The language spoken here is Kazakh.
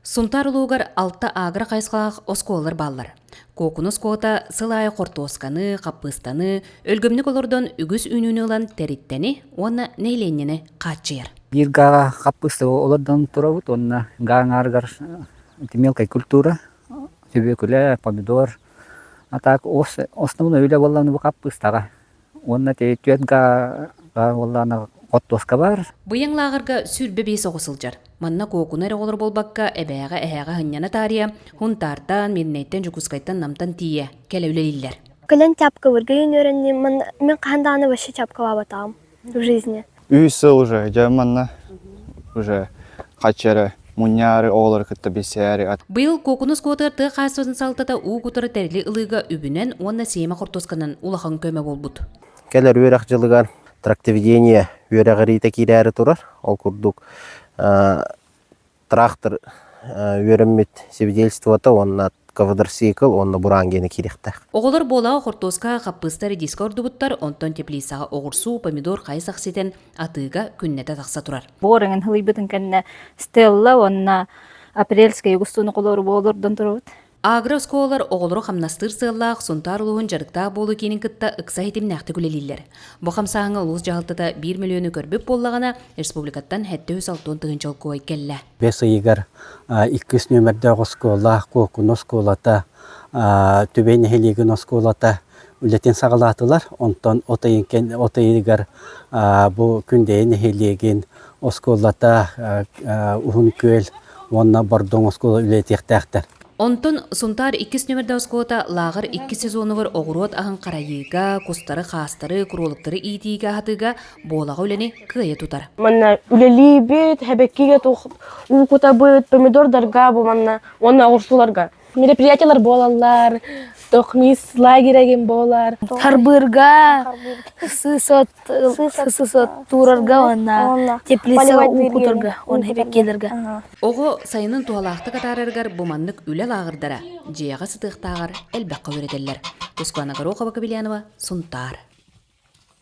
Сунтар улугар алта агра кайсқалақ осколар баллар. Кокунус кота сылай қортосканы, қаппыстаны, өлгөмнік олордон үгіс үнүні олан теріттені, оны нейленнені қатчыйыр. Bir gağa kapısı olardan turabut, onna gağa argar мелкая культура, тюбекуля, помидор. А так основно öyle vallahi bu kapıstaga. Onna te tüetga vallahi қоттоска бар. Бұйың лағырға сүрбе бейсі қосылжар. Манна кокунар олар болбаққа әбәға әхәға хынняна тария, хунтартан, меднеттен жүкускайттан намтан тие, кәлеулелілер. Көлен тяпка выргайын өренне, мен қанданы вообще тяпка лабатам в жизни. Үйсі уже, жаманна, уже қачары, мұняры, олар күтті бесәрі. Бұл кокунус котырды қайсысын салтата у кутыры тәрілі ылыға үбінен, онна сейма қортосканан улахан көмі болбуд. Келер өрәқ жылыгар трактоведение өрәғірейті керәрі тұрар. Ол күрдік трактор өріммет свидетельствоты, онна квадрцикл, онна бурангені керекті. Оғылар болаға қортоска қаппыстары дискі ордубуттар, онтон теплисаға оғырсу, помидор қайсақ сетен атыға күннеті тақса тұрар. Борыңын хылыбытын кәнне стелла, онна апрельская югустуны қолары болырдан тұрауыд. Агросколар оғылыру қамнастыр сыллақ, сұнтар ұлығын жарықта болу кенің кітті ұқса етім нәқті күлелілер. Бұл қамсағыңа ұлыс жағылтыда 1 миллионы көрбіп болағына республикаттан хәтті 6 тығынчал көй келі. Бес егер 200 нөмірді оскола, кокун осколата, төбейні хелеген осколата үлетен сағалатылар. Онтан ота егер бұл күндейін хелеген осколата, ұғын көл, онна бардон оскола үлетектәқтір. Онтон сұнтар 2 нөмірді оскота лағыр 2 сезонығыр оғырот ағын қарайыға, кустары, қастары, құролықтары итиға хатыға болаға өлені күйе тұтар. Манна үлелі бет, хәбеккеге ұқыта бет, помидордарға бұл манна, онна оғырсуларға. Мероприятиялар болалар, тоқмис лагереген болар. Харбырга, сысот турарга, онна теплиса укутарга, он хепеккелерга. Оғы сайының туалақты қатарырғар бұманлық үлі лағырдара, жияға сытықтағар әлбәққа өретелер. Тускуанагар Оқаба Кабелянова, Сунтар.